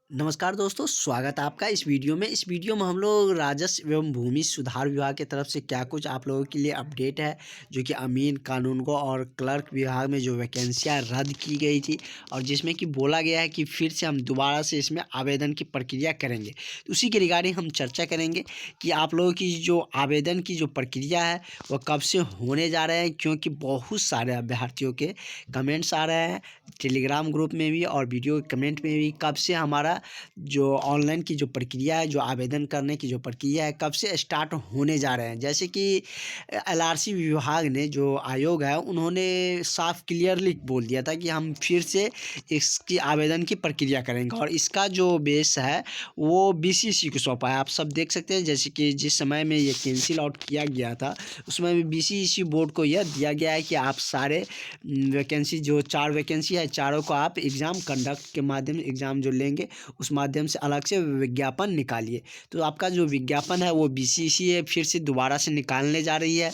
नमस्कार दोस्तों, स्वागत है आपका इस वीडियो में। इस वीडियो में हम लोग राजस्व एवं भूमि सुधार विभाग की तरफ से क्या कुछ आप लोगों के लिए अपडेट है, जो कि अमीन कानूनगो और क्लर्क विभाग में जो वैकेंसियां रद्द की गई थी और जिसमें कि बोला गया है कि फिर से हम दोबारा से इसमें आवेदन की प्रक्रिया करेंगे। तो उसी के रिगार्डिंग हम चर्चा करेंगे कि आप लोगों की जो आवेदन की जो प्रक्रिया है वह कब से होने जा रहे हैं, क्योंकि बहुत सारे अभ्यर्थियों के कमेंट्स आ रहे हैं टेलीग्राम ग्रुप में भी और वीडियो कमेंट में भी। कब से हमारा जो ऑनलाइन की जो प्रक्रिया है, जो आवेदन करने की जो प्रक्रिया है, कब से स्टार्ट होने जा रहे हैं। जैसे कि एलआरसी विभाग ने जो आयोग है उन्होंने साफ क्लियरली बोल दिया था कि हम फिर से इसकी आवेदन की प्रक्रिया करेंगे और इसका जो बेस है वो बीसीसी को सौंपा है। आप सब देख सकते हैं, जैसे कि जिस समय में ये कैंसिल आउट किया गया था उसमें भी बीसीसी बोर्ड को यह दिया गया है कि आप सारे वैकेंसी जो 4 वैकेंसी है चारों को आप एग्ज़ाम कंडक्ट के माध्यम एग्ज़ाम जो लेंगे उस माध्यम से अलग से विज्ञापन निकालिए। तो आपका जो विज्ञापन है वो बीसीसी फिर से दोबारा से निकालने जा रही है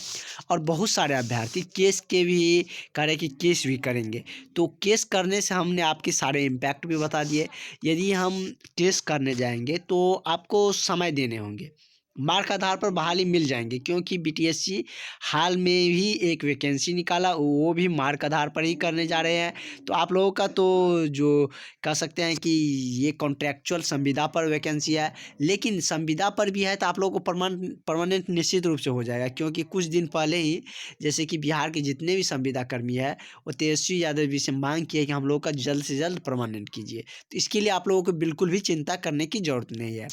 और बहुत सारे अभ्यर्थी केस के भी कह रहे कि केस भी करेंगे। तो केस करने से हमने आपके सारे इम्पैक्ट भी बता दिए। यदि हम टेस्ट करने जाएंगे तो आपको समय देने होंगे, मार्क आधार पर बहाली मिल जाएंगे, क्योंकि बीटीएससी हाल में ही एक वैकेंसी निकाला, वो भी मार्क आधार पर ही करने जा रहे हैं। तो आप लोगों का तो जो कह सकते हैं कि ये कॉन्ट्रैक्चुअल संविदा पर वैकेंसी है, लेकिन संविदा पर भी है तो आप लोगों को परमानेंट निश्चित रूप से हो जाएगा, क्योंकि कुछ दिन पहले ही जैसे कि बिहार के जितने भी संविदा कर्मी है वो तेजस्वी यादव जी से मांग की है कि हम लोग का जल्द से जल्द परमानेंट कीजिए। तो इसके लिए आप लोगों को बिल्कुल भी चिंता करने की ज़रूरत नहीं है।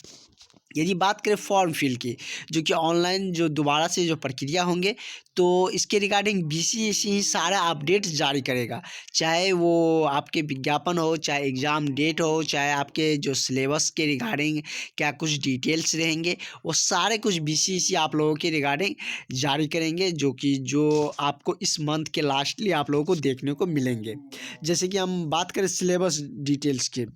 यदि बात करें फॉर्म फिल की, जो कि ऑनलाइन जो दोबारा से जो प्रक्रिया होंगे, तो इसके रिगार्डिंग बीसीएसई ही सारा अपडेट जारी करेगा। चाहे वो आपके विज्ञापन हो, चाहे एग्ज़ाम डेट हो, चाहे आपके जो सिलेबस के रिगार्डिंग क्या कुछ डिटेल्स रहेंगे, वो सारे कुछ बीसीएसई आप लोगों के रिगार्डिंग जारी करेंगे, जो आपको इस मंथ के लास्टली आप लोगों को देखने को मिलेंगे। जैसे कि हम बात करें सिलेबस डिटेल्स की,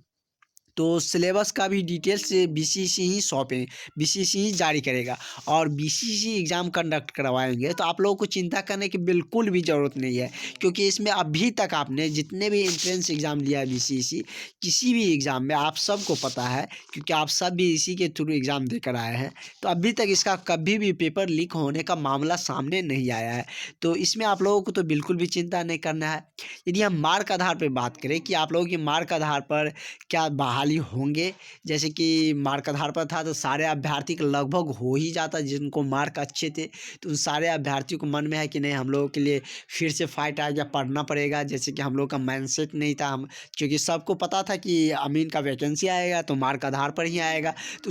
तो सिलेबस का भी डिटेल्स बीसीसी ही सौंपें, बीसीसी ही जारी करेगा और बीसीसी एग्ज़ाम कंडक्ट करवाएंगे। तो आप लोगों को चिंता करने की बिल्कुल भी ज़रूरत नहीं है, क्योंकि इसमें अभी तक आपने जितने भी एंट्रेंस एग्ज़ाम लिया है बीसीसी, किसी भी एग्ज़ाम में आप सबको पता है, क्योंकि आप सब भी इसी के थ्रू एग्ज़ाम देकर आए हैं। तो अभी तक इसका कभी भी पेपर लीक होने का मामला सामने नहीं आया है। तो इसमें आप लोगों को तो बिल्कुल भी चिंता नहीं करना है। यदि हम मार्क आधार पर बात करें कि आप लोगों की मार्क आधार पर क्या बहाली होंगे, जैसे कि मार्क आधार पर था तो सारे अभ्यर्थी का लगभग हो ही जाता, जिनको मार्क अच्छे थे तो उन सारे अभ्यर्थियों को मन में है कि नहीं, हम लोगों के लिए फिर से फाइट आ गया, पढ़ना पड़ेगा। जैसे कि हम लोग का माइंडसेट नहीं था, हम क्योंकि सबको पता था कि अमीन का वैकेंसी आएगा तो मार्क आधार पर ही आएगा। तो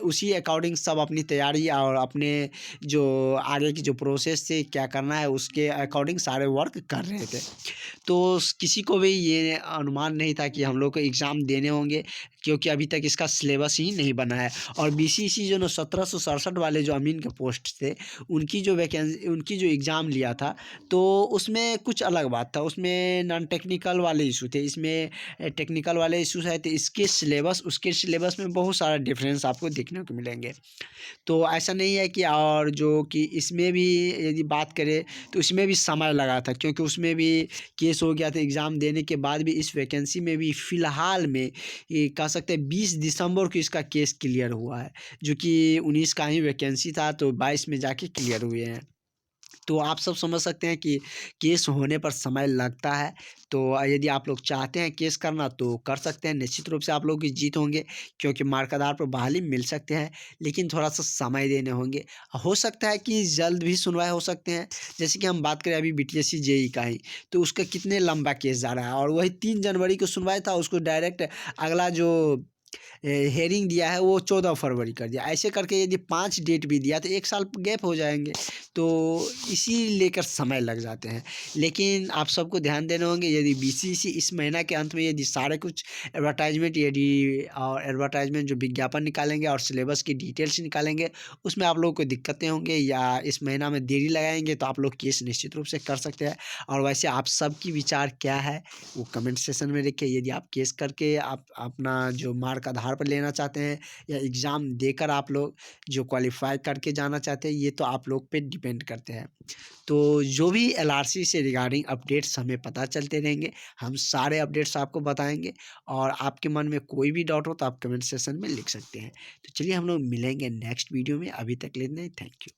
उसी अकॉर्डिंग सब अपनी तैयारी और अपने जो आगे की जो प्रोसेस थे क्या करना है उसके अकॉर्डिंग सारे वर्क कर रहे थे। तो किसी को भी ये अनुमान नहीं था कि हम लोग को एग्ज़ाम देने होंगे, क्योंकि अभी तक इसका सिलेबस ही नहीं बना है। और बीसीसी जो 1767 वाले जो अमीन के पोस्ट थे, उनकी जो एग्ज़ाम लिया था तो उसमें कुछ अलग बात था। उसमें नॉन टेक्निकल वाले इशू थे, इसमें टेक्निकल वाले इशूज़ है। तो इसके सिलेबस उसके सिलेबस में बहुत सारा डिफरेंस आपको देखने को मिलेंगे। तो ऐसा नहीं है कि, और जो कि इसमें भी यदि बात करें तो इसमें भी समय लगा था, क्योंकि उसमें भी केस हो गया था एग्ज़ाम देने के बाद भी। इस वैकेंसी में भी फ़िलहाल में ये कह सकते हैं 20 दिसंबर को इसका केस क्लियर हुआ है, जो कि 19 का ही वैकेंसी था तो 22 में जाके क्लियर हुए हैं। तो आप सब समझ सकते हैं कि केस होने पर समय लगता है। तो यदि आप लोग चाहते हैं केस करना तो कर सकते हैं, निश्चित रूप से आप लोगों की जीत होंगे, क्योंकि मार्क आधार पर बहाली मिल सकते हैं, लेकिन थोड़ा-सा समय देने होंगे। हो सकता है कि जल्द भी सुनवाई हो सकते हैं। जैसे कि हम बात करें अभी बीटीएससी जेईई का ही, तो उसका कितने लंबा केस जा रहा है और वही 3 जनवरी को सुनवाई था, उसको डायरेक्ट अगला जो हेयरिंग दिया है वो 14 फरवरी कर दिया। ऐसे करके यदि 5 डेट भी दिया तो 1 साल गैप हो जाएँगे। तो इसी लेकर समय लग जाते हैं। लेकिन आप सबको ध्यान देने होंगे, यदि बीसीसी इस महीना के अंत में यदि सारे कुछ एडवर्टाइजमेंट जो विज्ञापन निकालेंगे और सिलेबस की डिटेल्स निकालेंगे, उसमें आप लोगों को दिक्कतें होंगी या इस महीना में देरी लगाएँगे तो आप लोग केस निश्चित रूप से कर सकते हैं। और वैसे आप सबकी विचार क्या है वो कमेंट सेक्शन में लिखिए। यदि आप केस करके आप अपना जो मार्क मार्क आधार पर लेना चाहते हैं या एग्ज़ाम देकर आप लोग जो क्वालिफ़ाई करके जाना चाहते हैं, ये तो आप लोग पे डिपेंड करते हैं। तो जो भी एलआरसी से रिगार्डिंग अपडेट्स हमें पता चलते रहेंगे, हम सारे अपडेट्स आपको बताएँगे और आपके मन में कोई भी डाउट हो तो आप कमेंट सेक्शन में लिख सकते हैं। तो चलिए हम लोग मिलेंगे नेक्स्ट वीडियो में, अभी तक के लिए इतना ही, थैंक यू।